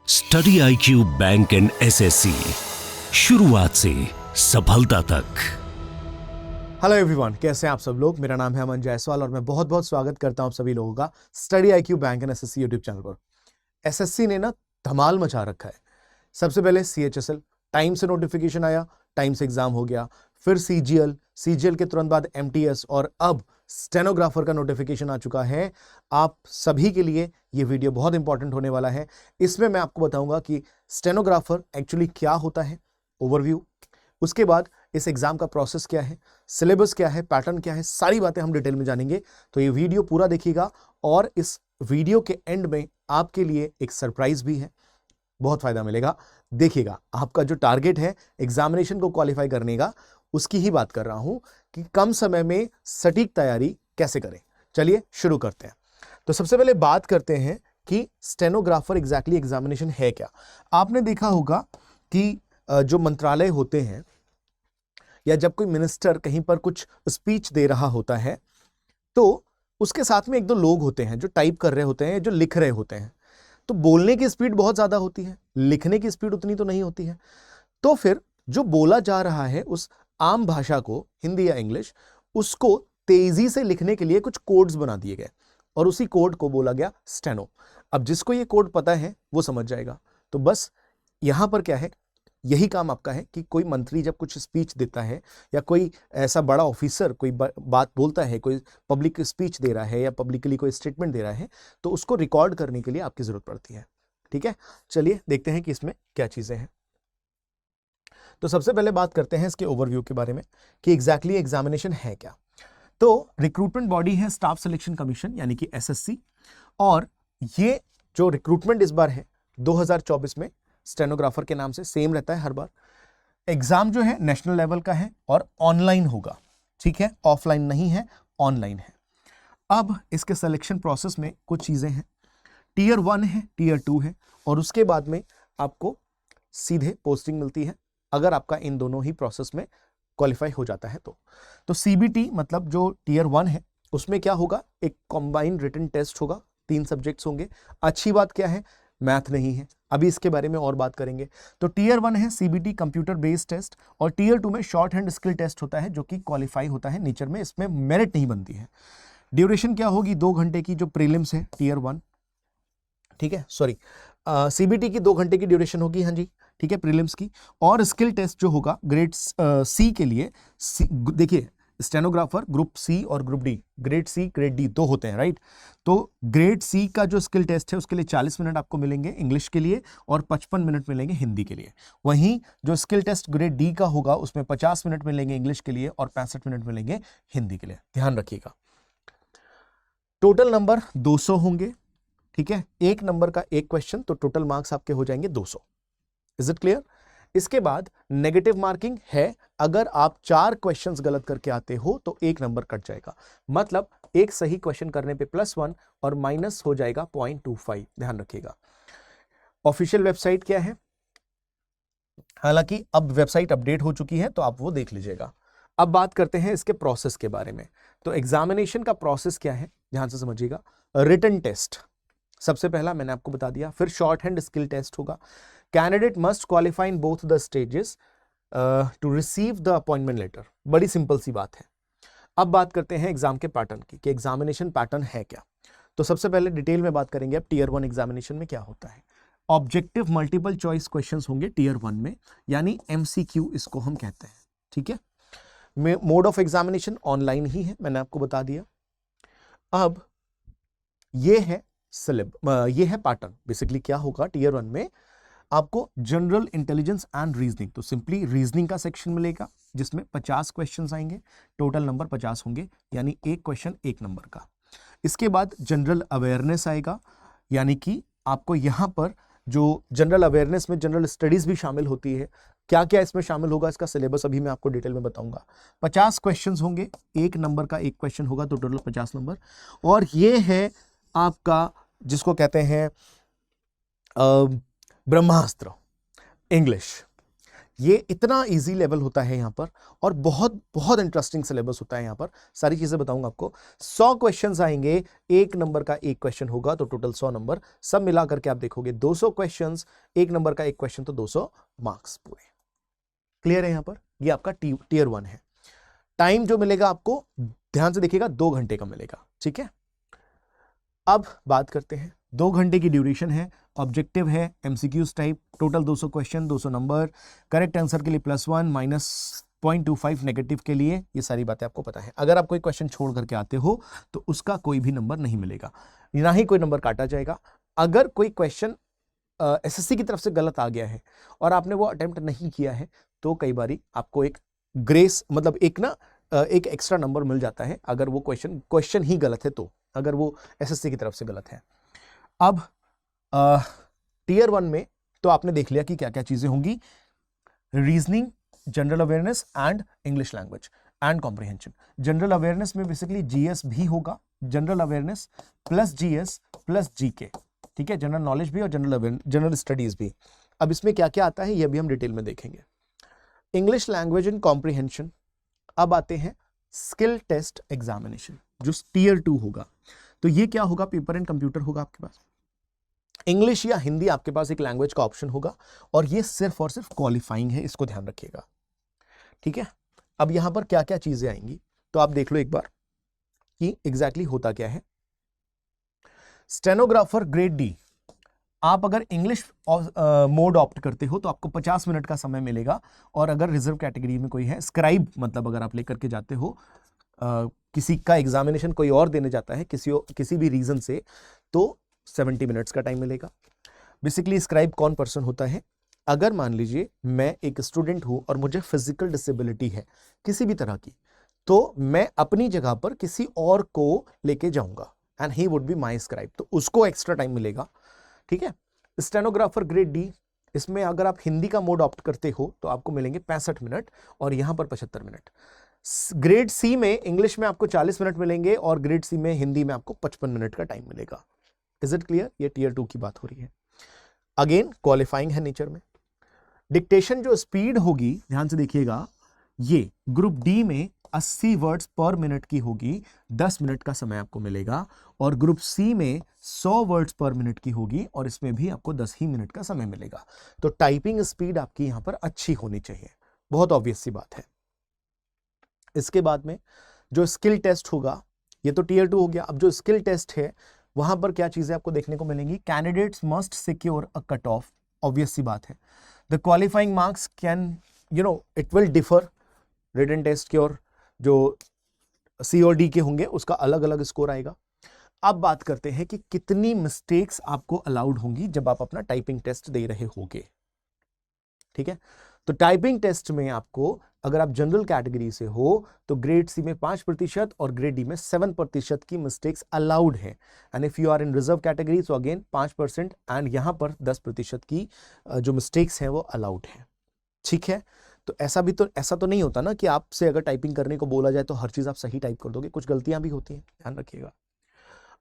Study IQ bank and SSC, शुरुआत से सफलता तक। हेलो एवरीवन, कैसे हैं आप सब लोग। मेरा नाम है अमन जायसवाल और मैं बहुत बहुत स्वागत करता हूं आप सभी लोगों का study IQ bank and SSC YouTube channel पर। SSC ने ना धमाल मचा रखा है। सबसे पहले CHSL टाइम से नोटिफिकेशन आया, टाइम से एग्जाम हो गया, फिर CGL के तुरंत बाद MTS और अब स्टेनोग्राफर का नोटिफिकेशन आ चुका है। आप सभी के लिए ये वीडियो बहुत इंपॉर्टेंट होने वाला है। इसमें मैं आपको बताऊंगा कि स्टेनोग्राफर एक्चुअली क्या होता है, ओवरव्यू, उसके बाद इस एग्जाम का प्रोसेस क्या है, सिलेबस क्या है, पैटर्न क्या है, सारी बातें हम डिटेल में जानेंगे। तो ये वीडियो पूरा देखिएगा और इस वीडियो के एंड में आपके लिए एक सरप्राइज भी है, बहुत फायदा मिलेगा। देखिएगा, आपका जो टारगेट है एग्जामिनेशन को क्वालिफाई करने का, उसकी ही बात कर रहा हूं कि कम समय में सटीक तैयारी कैसे करें। चलिए शुरू करते हैं। तो सबसे पहले बात करते हैं कि स्टेनोग्राफर एग्जैक्टली एग्जामिनेशन है क्या। आपने देखा होगा कि जो मंत्रालय होते हैं या जब कोई मिनिस्टर कहीं पर कुछ स्पीच दे रहा होता है तो उसके साथ में एक दो लोग होते हैं जो टाइप कर रहे होते हैं, जो लिख रहे होते हैं। तो बोलने की स्पीड बहुत ज्यादा होती है, लिखने की स्पीड उतनी तो नहीं होती है। तो फिर जो बोला जा रहा है उस आम भाषा को, हिंदी या इंग्लिश, उसको तेजी से लिखने के लिए कुछ कोड्स बना दिए गए और उसी कोड को बोला गया स्टेनो। अब जिसको ये कोड पता है वो समझ जाएगा। तो बस यहां पर क्या है, यही काम आपका है कि कोई मंत्री जब कुछ स्पीच देता है या कोई ऐसा बड़ा ऑफिसर कोई बात बोलता है, कोई पब्लिक स्पीच दे रहा है या पब्लिकली कोई स्टेटमेंट दे रहा है, तो उसको रिकॉर्ड करने के लिए आपकी जरूरत पड़ती है। ठीक है, चलिए देखते हैं कि इसमें क्या चीजें हैं। तो सबसे पहले बात करते हैं इसके ओवरव्यू के बारे में कि एग्जैक्टली एग्जामिनेशन है क्या। तो रिक्रूटमेंट बॉडी है स्टाफ सिलेक्शन कमीशन यानी कि SSC, और ये जो रिक्रूटमेंट इस बार है 2024 में स्टेनोग्राफर के नाम से सेम रहता है हर बार। एग्जाम जो है नेशनल लेवल का है और ऑनलाइन होगा। ठीक है, ऑफलाइन नहीं है, ऑनलाइन है। अब इसके सिलेक्शन प्रोसेस में कुछ चीजें हैं। Tier 1 है, Tier 2 है, और उसके बाद में आपको सीधे पोस्टिंग मिलती है अगर आपका इन दोनों ही प्रोसेस में क्वालिफाई हो जाता है। तो CBT मतलब जो Tier 1 है उसमें क्या होगा, एक कॉम्बाइंड रिटन टेस्ट होगा, 3 सब्जेक्ट्स होंगे। अच्छी बात क्या है, मैथ नहीं है, अभी इसके बारे में और बात करेंगे। तो Tier 1 है CBT कंप्यूटर बेस्ड टेस्ट, और Tier 2 में शॉर्ट हैंड स्किल टेस्ट होता है जो कि क्वालिफाई होता है नेचर में, इसमें मेरिट नहीं बनती है। ड्यूरेशन क्या होगी, 2 घंटे की जो प्रीलिम्स है Tier 1, ठीक है, सॉरी, CBT की 2 घंटे की ड्यूरेशन होगी, हाँ जी, ठीक है, प्रीलिम्स की। और स्किल टेस्ट जो होगा ग्रेड C के लिए, देखिए स्टेनोग्राफर ग्रुप C और group D, grade C grade D 2 होते हैं, राइट। तो ग्रेड C का जो स्किल टेस्ट है उसके लिए 40 मिनट आपको मिलेंगे इंग्लिश के लिए और 55 मिनट मिलेंगे हिंदी के लिए। वहीं जो स्किल टेस्ट ग्रेड D का होगा उसमें 50 मिनट मिलेंगे इंग्लिश के लिए और 65 मिनट मिलेंगे हिंदी के लिए, ध्यान रखिएगा। टोटल नंबर 200 होंगे, ठीक है, एक नंबर का एक क्वेश्चन, तो टोटल मार्क्स आपके हो जाएंगे 200। Is it clear. इसके बाद नेगेटिव मार्किंग है, अगर आप 4 क्वेश्चंस गलत करके आते हो तो 1 नंबर कट जाएगा, मतलब एक सही क्वेश्चन करने पे +1 और माइनस हो जाएगा 0.25, ध्यान रखिएगा। ऑफिशियल वेबसाइट क्या है, हालांकि अब वेबसाइट अपडेट हो चुकी है तो आप वो देख लीजिएगा। अब बात करते हैं इसके प्रोसेस के बारे में। तो एग्जामिनेशन का प्रोसेस क्या है, ध्यान से समझिएगा। रिटन टेस्ट सबसे पहला मैंने आपको बता दिया, फिर शॉर्ट हैंड स्किल टेस्ट होगा। Candidate must qualify in both the stages to receive the appointment letter, बड़ी सिंपल सी बात है। अब बात करते हैं एग्जाम के पैटर्न की कि एग्जामिनेशन पैटर्न है क्या। तो सबसे पहले डिटेल में बात करेंगे अब Tier 1 एग्जामिनेशन में क्या होता है। ऑब्जेक्टिव मल्टीपल चॉइस क्वेश्चंस होंगे Tier 1 में, यानी MCQ इसको हम कहते हैं, ठीक है। मोड ऑफ एग्जामिनेशन ऑनलाइन ही है, मैंने आपको बता दिया। अब ये है ये है पैटर्न। बेसिकली क्या होगा, Tier 1 में आपको जनरल इंटेलिजेंस एंड रीजनिंग, तो सिंपली रीजनिंग का सेक्शन मिलेगा जिसमें 50 क्वेश्चंस आएंगे, टोटल नंबर 50 होंगे, यानी एक क्वेश्चन 1 नंबर का। इसके बाद जनरल अवेयरनेस आएगा, यानी कि आपको यहां पर जो जनरल अवेयरनेस में जनरल स्टडीज भी शामिल होती है, क्या क्या इसमें शामिल होगा इसका सिलेबस अभी मैं आपको डिटेल में बताऊंगा। 50 क्वेश्चंस होंगे, 1 नंबर का एक क्वेश्चन होगा, तो टोटल 50 नंबर। और ये है आपका जिसको कहते हैं ब्रह्मास्त्र इंग्लिश। ये इतना इजी लेवल होता है यहाँ पर और बहुत बहुत इंटरेस्टिंग सिलेबस होता है यहाँ पर। सारी चीजें बताऊंगा आपको। 100 क्वेश्चंस आएंगे, 1 नंबर का 1 क्वेश्चन होगा, तो टोटल 100 नंबर। सब मिला करके आप देखोगे 200 क्वेश्चंस, 1 नंबर का 1 क्वेश्चन, तो 200 मार्क्स पूरे। क्लियर है यहाँ पर? ये आपका टीयर 1 है। टाइम जो मिलेगा आपको, ध्यान से देखिएगा, 2 घंटे का मिलेगा। ठीक है, अब बात करते हैं। 2 घंटे की ड्यूरेशन है, ऑब्जेक्टिव है MCQs type, total 200 question, 200 number, correct answer के लिए +1, -0.25 नेगेटिव के लिए, ये सारी बातें आपको पता है। अगर आप कोई क्वेश्चन छोड़ करके आते हो तो उसका कोई भी नंबर नहीं मिलेगा, ना ही कोई नंबर काटा जाएगा। अगर कोई क्वेश्चन एसएससी की तरफ से गलत आ गया है और आपने वो अटेम्प्ट नहीं किया है तो कई बारी आपको एक ग्रेस, मतलब एक एक्स्ट्रा नंबर मिल जाता है अगर वो क्वेश्चन ही गलत है, तो अगर वो एसएससी की तरफ से गलत है। अब टीयर 1 में तो आपने देख लिया कि क्या क्या चीजें होंगी। Reasoning, general awareness and English language and comprehension. General awareness में बेसिकली जीएस भी होगा, general awareness plus GS plus GK. ठीक है, जनरल नॉलेज भी और जनरल स्टडीज भी। अब इसमें क्या क्या आता है ये भी हम डिटेल में देखेंगे। English language and comprehension. अब आते हैं स्किल टेस्ट एग्जामिनेशन जो टीयर 2 होगा। तो ये क्या होगा? पेपर एंड कंप्यूटर होगा आपके पास। इंग्लिश या हिंदी आपके पास एक लैंग्वेज का ऑप्शन होगा और ये सिर्फ और सिर्फ क्वालिफाइंग है, इसको ध्यान रखिएगा। ठीक है, अब यहां पर क्या क्या चीजें आएंगी तो आप देख लो एक बार कि एग्जैक्टली होता क्या है। स्टेनोग्राफर ग्रेड डी, आप अगर इंग्लिश मोड ऑप्ट करते हो तो आपको 50 मिनट का समय मिलेगा, और अगर रिजर्व कैटेगरी में कोई है, स्क्राइब मतलब अगर आप लेकर के जाते हो, किसी का एग्जामिनेशन कोई और देने जाता है किसी भी रीजन से, तो 70 मिनट्स का टाइम मिलेगा। बेसिकली स्क्राइब कौन पर्सन होता है? अगर मान लीजिए मैं एक स्टूडेंट हूं और मुझे फिजिकल डिसेबिलिटी है किसी भी तरह की, तो मैं अपनी जगह पर किसी और को लेके जाऊंगा and he would be my scribe, तो उसको एक्स्ट्रा टाइम मिलेगा। ठीक है, स्टेनोग्राफर ग्रेड डी, इसमें अगर आप हिंदी का मोड ऑप्ट करते हो तो आपको मिलेंगे 65 मिनट और यहां पर 75 मिनट। ग्रेड सी में इंग्लिश में आपको 40 मिनट मिलेंगे और ग्रेड सी में हिंदी में आपको 55 मिनट का टाइम मिलेगा। Is it clear? ये टीयर 2 की बात हो रही है। अगेन क्वालिफाइंग है नेचर में। डिक्टेशन जो स्पीड होगी, ध्यान से देखिएगा, ये ग्रुप डी में 80 वर्ड्स पर मिनट की होगी, 10 मिनट का समय आपको मिलेगा, और ग्रुप सी में 100 वर्ड्स पर मिनट की होगी और इसमें भी आपको 10 ही मिनट का समय मिलेगा। तो टाइपिंग स्पीड आपकी यहां पर अच्छी होनी चाहिए, बहुत ऑब्वियस सी बात है। इसके बाद में जो स्किल टेस्ट होगा, ये तो टीयर 2 हो गया। अब जो स्किल टेस्ट है वहां पर क्या चीजें आपको देखने को मिलेंगी? Candidates must secure a cut off, obvious सी बात है। The qualifying marks can it will differ. Written test के और जो सी और डी के होंगे उसका अलग अलग स्कोर आएगा। अब बात करते हैं कि कितनी मिस्टेक्स आपको अलाउड होंगी जब आप अपना टाइपिंग टेस्ट दे रहे होगे। ठीक है, तो टाइपिंग टेस्ट में आपको, अगर आप जनरल कैटेगरी से हो तो ग्रेड सी में 5% और ग्रेड डी में 7% की मिस्टेक्स अलाउड है। And if you are in reserve category तो अगेन 5% एंड यहां पर 10% की जो मिस्टेक्स हैं वो अलाउड है। ठीक है, तो ऐसा तो नहीं होता ना कि आपसे अगर टाइपिंग करने को बोला जाए तो हर चीज आप सही टाइप कर दोगे, कुछ गलतियां भी होती हैं, ध्यान रखिएगा।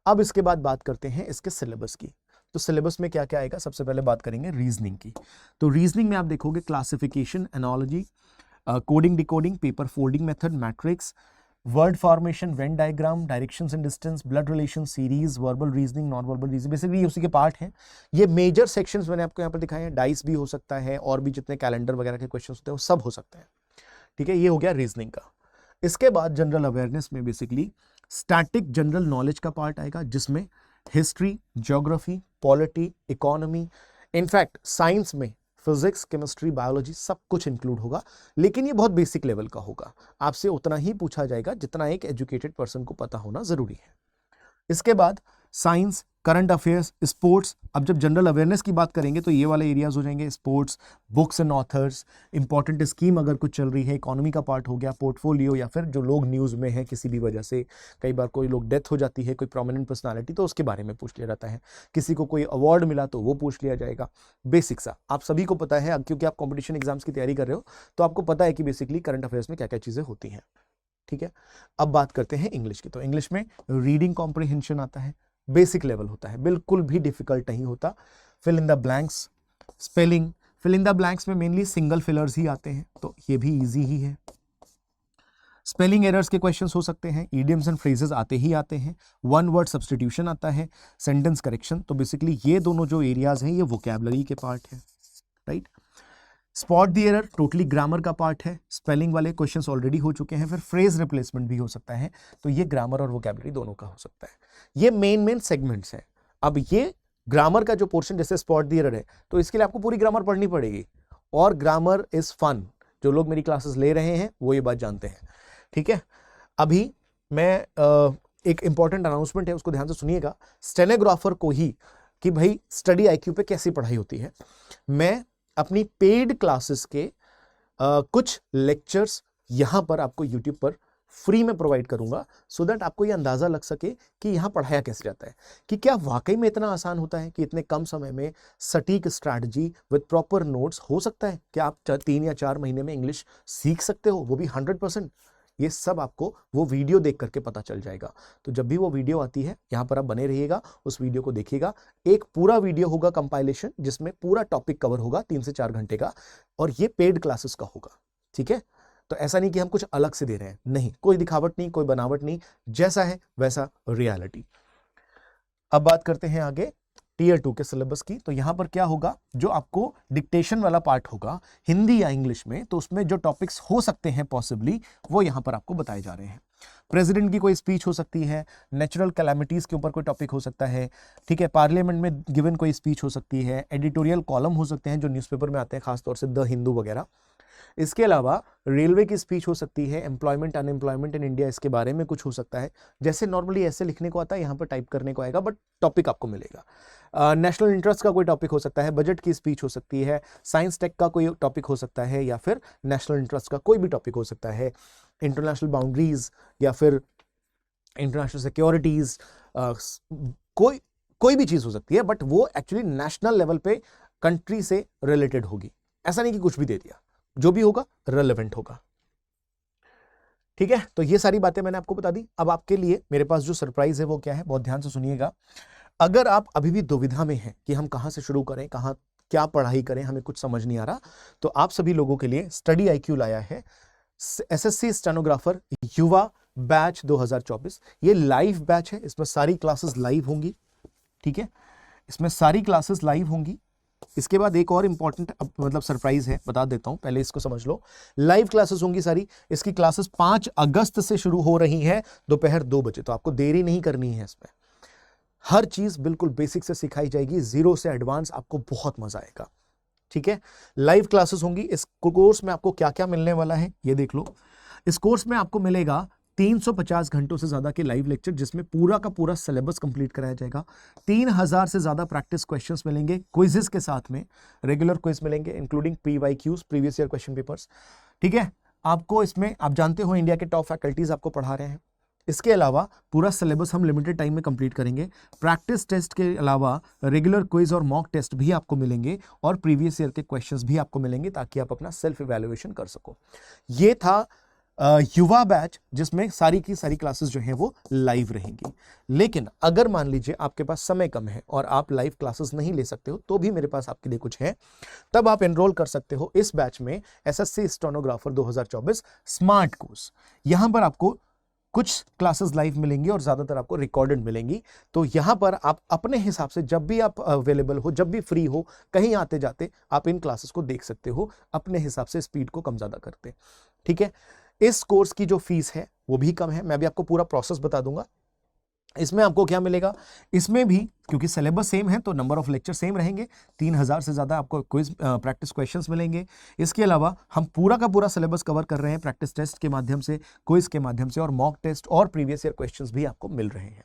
अब इसके बाद बात करते हैं इसके सिलेबस की। तो सिलेबस में क्या क्या आएगा? सबसे पहले बात करेंगे रीजनिंग की। तो रीजनिंग में आप देखोगे classification, analogy, coding decoding, paper folding method, matrix, word formation, Venn diagram, directions and distance, blood relation, series, verbal reasoning, non verbal reasoning, basically ये उसी के पार्ट हैं। ये मेजर सेक्शंस मैंने आपको यहाँ पर दिखाए हैं। डाइस भी हो सकता है और भी जितने कैलेंडर वगैरह के क्वेश्चन होते हैं वो सब हो सकते हैं। ठीक है, ये हो गया रीजनिंग का। इसके बाद जनरल अवेयरनेस में बेसिकली स्टैटिक जनरल नॉलेज का पार्ट आएगा, जिसमें history, geography, polity, economy, in fact science में फिजिक्स, केमिस्ट्री, बायोलॉजी सब कुछ इंक्लूड होगा, लेकिन ये बहुत बेसिक लेवल का होगा। आपसे उतना ही पूछा जाएगा जितना एक एजुकेटेड पर्सन को पता होना जरूरी है। इसके बाद साइंस, करंट अफेयर्स, स्पोर्ट्स। अब जब जनरल अवेयरनेस की बात करेंगे तो ये वाले एरियाज हो जाएंगे, sports, books and authors, important scheme अगर कुछ चल रही है, इकोनॉमी का पार्ट हो गया, पोर्टफोलियो, या फिर जो लोग न्यूज़ में हैं किसी भी वजह से, कई बार कोई लोग डेथ हो जाती है, कोई प्रोमिनेंट पर्सनालिटी, तो उसके बारे में पूछ लिया जाता है। किसी को कोई अवार्ड मिला तो वो पूछ लिया जाएगा। बेसिक सा आप सभी को पता है, क्योंकि आप कॉम्पिटिशन एग्जाम्स की तैयारी कर रहे हो तो आपको पता है कि बेसिकली करंट अफेयर्स में क्या क्या चीज़ें होती हैं। ठीक है, अब बात करते हैं इंग्लिश की। तो इंग्लिश में रीडिंग कॉम्प्रिहेंशन आता है, बेसिक लेवल होता है, बिल्कुल भी डिफिकल्ट नहीं होता। Fill in the blanks, spelling, fill in the blanks में मेनली सिंगल फिलर्स ही आते हैं, तो ये भी इजी ही है। स्पेलिंग एरर्स के क्वेश्चंस हो सकते हैं, इडियम्स एंड फ्रेजेस आते ही आते हैं, वन वर्ड सब्स्टिट्यूशन आता है, सेंटेंस करेक्शन। तो बेसिकली ये दोनों जो एरियाज हैं ये वोकैबुलरी के पार्ट है, right. Spot the error totally grammar का पार्ट है, स्पेलिंग वाले क्वेश्चंस ऑलरेडी हो चुके हैं, फिर फ्रेज रिप्लेसमेंट भी हो सकता है, तो ये ग्रामर और वोकैबुलरी दोनों का हो सकता है। ये मेन सेगमेंट्स हैं। अब ये ग्रामर का जो पोर्शन जैसे स्पॉट द एरर है, तो इसके लिए आपको पूरी ग्रामर पढ़नी पड़ेगी, और ग्रामर इज फन। जो लोग मेरी क्लासेस ले रहे हैं वो ये बात जानते हैं, ठीक है। अभी मैं एक इंपॉर्टेंट अनाउंसमेंट है, उसको ध्यान से सुनिएगा। स्टेनोग्राफर को ही कि भाई स्टडी आईक्यू पे कैसी पढ़ाई होती है, मैं अपनी पेड क्लासेस के कुछ लेक्चर्स यहां पर आपको यूट्यूब पर फ्री में प्रोवाइड करूंगा, सो दैट आपको ये अंदाजा लग सके कि यहां पढ़ाया कैसे जाता है, कि क्या वाकई में इतना आसान होता है कि इतने कम समय में सटीक स्ट्रैटेजी विद प्रॉपर नोट्स हो सकता है कि आप 3 या 4 महीने में इंग्लिश सीख सकते हो, वो भी 100%। ये सब आपको वो वीडियो देख करके पता चल जाएगा। तो जब भी वो वीडियो आती है यहां पर आप बने रहिएगा, उस वीडियो को देखिएगा। एक पूरा वीडियो होगा कंपाइलेशन, जिसमें पूरा टॉपिक कवर होगा 3 से 4 घंटे का, और ये पेड क्लासेस का होगा, ठीक है। तो ऐसा नहीं कि हम कुछ अलग से दे रहे हैं, नहीं, कोई दिखावट नहीं, कोई बनावट नहीं, जैसा है वैसा रियलिटी। अब बात करते हैं आगे टीयर 2 के सिलेबस की। तो यहां पर क्या होगा, जो आपको डिक्टेशन वाला पार्ट होगा हिंदी या इंग्लिश में, तो उसमें जो टॉपिक्स हो सकते हैं पॉसिबली, वो यहां पर आपको बताए जा रहे हैं। प्रेसिडेंट की कोई स्पीच हो सकती है, नेचुरल कैलामिटीज के ऊपर कोई टॉपिक हो सकता है, ठीक है, पार्लियामेंट में गिवन कोई स्पीच हो सकती है, एडिटोरियल कॉलम हो सकते हैं जो न्यूज़पेपर में आते हैं, खासतौर से द हिंदू वगैरह। इसके अलावा रेलवे की स्पीच हो सकती है, एम्प्लॉयमेंट अनएम्प्लॉयमेंट इन इंडिया, इसके बारे में कुछ हो सकता है। जैसे नॉर्मली ऐसे लिखने को आता है, यहाँ पर टाइप करने को आएगा, बट टॉपिक आपको मिलेगा। नेशनल इंटरेस्ट का कोई टॉपिक हो सकता है, बजट की स्पीच हो सकती है, साइंस टेक का कोई टॉपिक हो सकता है, या फिर नेशनल इंटरेस्ट का कोई भी टॉपिक हो सकता है, इंटरनेशनल बाउंड्रीज या फिर इंटरनेशनल सिक्योरिटीज, कोई कोई भी चीज हो सकती है, बट वो एक्चुअली नेशनल लेवल पे कंट्री से रिलेटेड होगी। ऐसा नहीं कि कुछ भी दे दिया, जो भी होगा रेलेवेंट होगा, ठीक है। तो ये सारी बातें मैंने आपको बता दी। अब आपके लिए मेरे पास जो सरप्राइज है वो क्या है, बहुत ध्यान से सुनिएगा। अगर आप अभी भी दुविधा में हैं कि हम कहां से शुरू करें, कहां क्या पढ़ाई करें, हमें कुछ समझ नहीं आ रहा, तो आप सभी लोगों के लिए स्टडी आईक्यू लाया है एसएससी स्टेनोग्राफर युवा बैच 2024। ये लाइव बैच है, इसमें सारी क्लासेस लाइव होंगी, ठीक है, इसमें सारी क्लासेस लाइव होंगी। इसके बाद एक और इंपॉर्टेंट मतलब सरप्राइज है, बता देता हूं, पहले इसको समझ लो। लाइव क्लासेस होंगी सारी, इसकी क्लासेस 5 अगस्त से शुरू हो रही हैं दोपहर 2 बजे, तो आपको देरी नहीं करनी है इसमें। हर चीज बिल्कुल बेसिक से सिखाई जाएगी, जीरो से एडवांस, आपको बहुत मजा आएगा, ठीक है। लाइव क्लासेस होंगी। इस कोर्स में आपको क्या क्या मिलने वाला है ये देख लो। इस कोर्स में आपको मिलेगा 350 घंटों से ज्यादा के लाइव लेक्चर, जिसमें पूरा का पूरा सिलेबस कंप्लीट कराया जाएगा। 3000 से ज्यादा प्रैक्टिस क्वेश्चंस मिलेंगे क्विजेस के साथ में, रेगुलर क्विज मिलेंगे including PYQs, previous year question papers, ठीक है। आपको इसमें, आप जानते हो इंडिया के टॉप फैकल्टीज आपको पढ़ा रहे हैं। इसके अलावा पूरा सिलेबस हम लिमिटेड टाइम में कंप्लीट करेंगे। प्रैक्टिस टेस्ट के अलावा रेगुलर क्विज और मॉक टेस्ट भी आपको मिलेंगे, और प्रीवियस ईयर के क्वेश्चंस भी आपको मिलेंगे, ताकि आप अपना सेल्फ इवैल्यूएशन कर सको। ये था युवा बैच, जिसमें सारी की सारी क्लासेस जो हैं वो लाइव रहेंगी। लेकिन अगर मान लीजिए आपके पास समय कम है और आप लाइव क्लासेस नहीं ले सकते हो, तो भी मेरे पास आपके लिए कुछ है। तब आप एनरोल कर सकते हो इस बैच में, एसएससी स्टेनोग्राफर 2024 स्मार्ट कोर्स। यहां पर आपको कुछ क्लासेस लाइव मिलेंगी और ज्यादातर आपको रिकॉर्डेड मिलेंगी। तो यहां पर आप अपने हिसाब से जब भी आप अवेलेबल हो, जब भी फ्री हो, कहीं आते जाते आप इन क्लासेस को देख सकते हो, अपने हिसाब से स्पीड को कम ज्यादा करते, ठीक है। इस कोर्स की जो फीस है वो भी कम है, मैं भी आपको पूरा प्रोसेस बता दूंगा। इसमें आपको क्या मिलेगा, इसमें भी क्योंकि सिलेबस सेम है तो नंबर ऑफ लेक्चर सेम रहेंगे। 3000 से ज्यादा आपको क्विज प्रैक्टिस क्वेश्चंस मिलेंगे। इसके अलावा हम पूरा का पूरा सिलेबस कवर कर रहे हैं, प्रैक्टिस टेस्ट के माध्यम से, क्विज के माध्यम से, और मॉक टेस्ट और प्रीवियस ईयर क्वेश्चंस भी आपको मिल रहे हैं।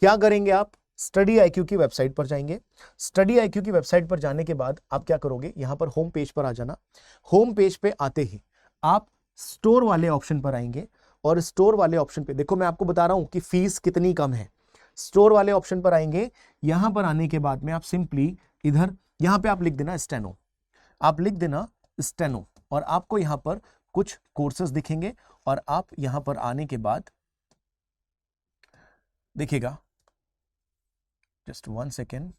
क्या करेंगे आप, स्टडी आईक्यू की वेबसाइट पर जाएंगे। स्टडी आईक्यू की वेबसाइट पर जाने के बाद आप क्या करोगे, यहां पर होम पेज पर आ जाना। होम पेज पे आते ही आप स्टोर वाले ऑप्शन पर आएंगे, और स्टोर वाले ऑप्शन पे देखो, मैं आपको बता रहा हूं कि फीस कितनी कम है। स्टोर वाले ऑप्शन पर आएंगे, यहां पर आने के बाद में आप सिंपली इधर, यहां पे आप लिख देना स्टेनो, आप लिख देना स्टेनो, और आपको यहां पर कुछ कोर्सेज दिखेंगे। और आप यहां पर आने के बाद देखिएगा, जस्ट 1 सेकेंड,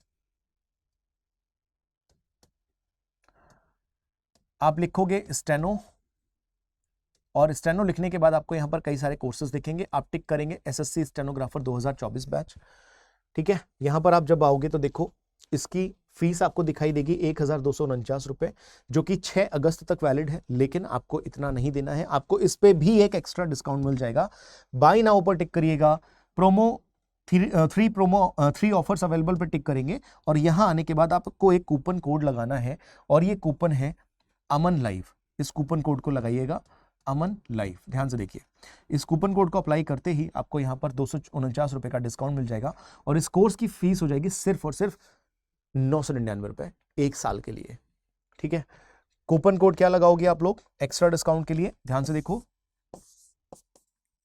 आप लिखोगे स्टेनो, और स्टेनो लिखने के बाद आपको यहाँ पर कई सारे कोर्सेज दिखेंगे, आप टिक करेंगे एसएससी स्टेनोग्राफर 2024 बैच। ठीक है, यहाँ पर आप जब आओगे तो देखो इसकी फीस आपको दिखाई देगी 1249 रुपए, जो कि 6 अगस्त तक वैलिड है, लेकिन आपको इतना नहीं देना है, आपको इस पे भी एक एक्स्ट्रा डिस्काउंट मिल जाएगा। बाय नाउ पर टिक करिएगा, प्रोमो 3 ऑफर्स अवेलेबल पे टिक करेंगे, और यहां आने के बाद आपको एक कूपन कोड लगाना है, और ये कूपन है अमन लाइव। इस कूपन कोड को लगाइएगा, अमन लाइव। ध्यान से देखिए, इस कूपन कोड को अप्लाई करते ही आपको यहाँ पर 249 रुपए का डिस्काउंट मिल जाएगा, और इस कोर्स की फीस हो जाएगी सिर्फ और सिर्फ 999 रुपए 1 साल के लिए। ठीक है, कूपन कोड क्या लगाओगे आप लोग एक्स्ट्रा डिस्काउंट के लिए? ध्यान से देखो,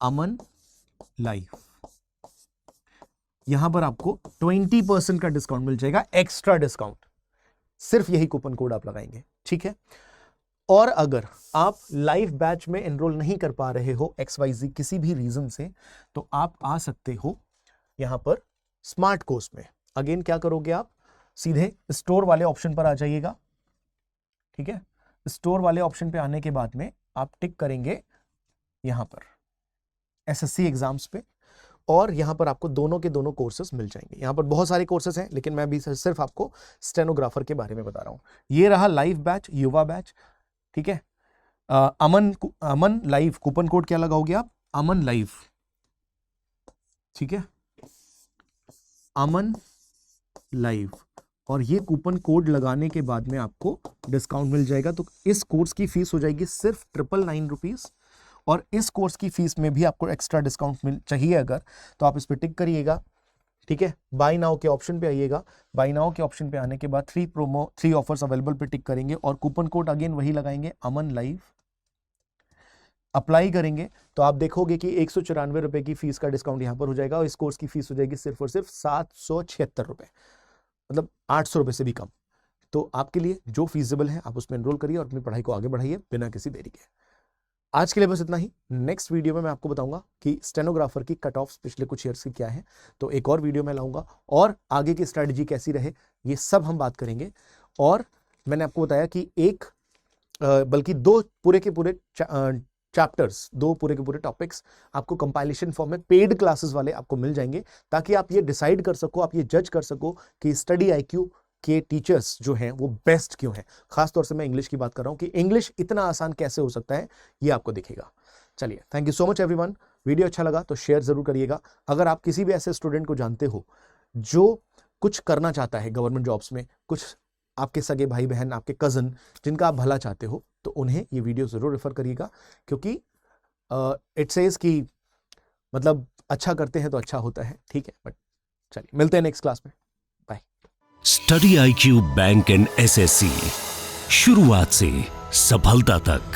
अमन लाइव। यहां पर आपको 20% का डिस्काउंट मिल जाएगा, एक्स्ट्रा डिस्काउंट, सिर्फ यही कूपन कोड आप लगाएंगे। ठीक है, और अगर आप लाइव बैच में एनरोल नहीं कर पा रहे हो XYZ किसी भी रीजन से, तो आप आ सकते हो यहां पर स्मार्ट कोर्स में। अगेन क्या करोगे आप, सीधे स्टोर वाले ऑप्शन पर आ जाइएगा। ठीक है, स्टोर वाले ऑप्शन पे आने के बाद में आप टिक करेंगे यहां पर एसएससी एग्जाम्स पे, और यहां पर आपको दोनों के दोनों कोर्सेज मिल जाएंगे। यहां पर बहुत सारे कोर्सेज हैं, लेकिन मैं भी सिर्फ आपको स्टेनोग्राफर के बारे में बता रहा हूं। ये रहा लाइव बैच, युवा बैच। ठीक है, अमन लाइव, कूपन कोड क्या लगाओगे आप? अमन लाइव। ठीक है, अमन लाइव, और ये कूपन कोड लगाने के बाद में आपको डिस्काउंट मिल जाएगा। तो इस कोर्स की फीस हो जाएगी सिर्फ 999 रुपीज, और इस कोर्स की फीस में भी आपको एक्स्ट्रा डिस्काउंट मिल चाहिए अगर, तो आप इस पर टिक करिएगा। ठीक है, बाय नाउ के ऑप्शन पे आइएगा। बाय नाउ के ऑप्शन पे आने के बाद 3 ऑफर्स अवेलेबल पे टिक करेंगे, और कूपन कोड अगेन वही लगाएंगे, अमन लाइव। अप्लाई करेंगे तो आप देखोगे कि 194 रुपए की फीस का डिस्काउंट यहां पर हो जाएगा, और इस कोर्स की फीस हो जाएगी सिर्फ और सिर्फ 776 रुपए, मतलब 800 रुपए से भी कम। तो आपके लिए जो फीजिबल है आप उसमें एनरोल करिए और अपनी पढ़ाई को आगे बढ़ाइए बिना किसी देरी के। आज के लिए बस इतना ही। नेक्स्ट वीडियो में मैं आपको बताऊंगा कि स्टेनोग्राफर की कट ऑफ पिछले कुछ ईयर्स की क्या है, तो एक और वीडियो में लाऊंगा, और आगे की स्ट्रैटेजी कैसी रहे ये सब हम बात करेंगे। और मैंने आपको बताया कि बल्कि 2 पूरे के पूरे चैप्टर्स, 2 पूरे के पूरे टॉपिक्स आपको कंपाइलेशन फॉर्म में पेड क्लासेस वाले आपको मिल जाएंगे, ताकि आप ये डिसाइड कर सको, आप ये जज कर सको कि स्टडी IQ के टीचर्स जो हैं वो बेस्ट क्यों हैं। खासतौर से मैं इंग्लिश की बात कर रहा हूं कि इंग्लिश इतना आसान कैसे हो सकता है, ये आपको दिखेगा। चलिए, thank you so much everyone. Video अच्छा लगा तो शेयर जरूर करिएगा। अगर आप किसी भी ऐसे स्टूडेंट को जानते हो जो कुछ करना चाहता है गवर्नमेंट जॉब्स में, कुछ आपके सगे भाई बहन, आपके कजन जिनका आप भला चाहते हो, तो उन्हें ये वीडियो जरूर रेफर करिएगा, क्योंकि इट सेज कि मतलब अच्छा करते हैं तो अच्छा होता है। ठीक है, बट चलिए मिलते हैं नेक्स्ट क्लास में। Bye. Study IQ bank and SSC, शुरुआत से सफलता तक।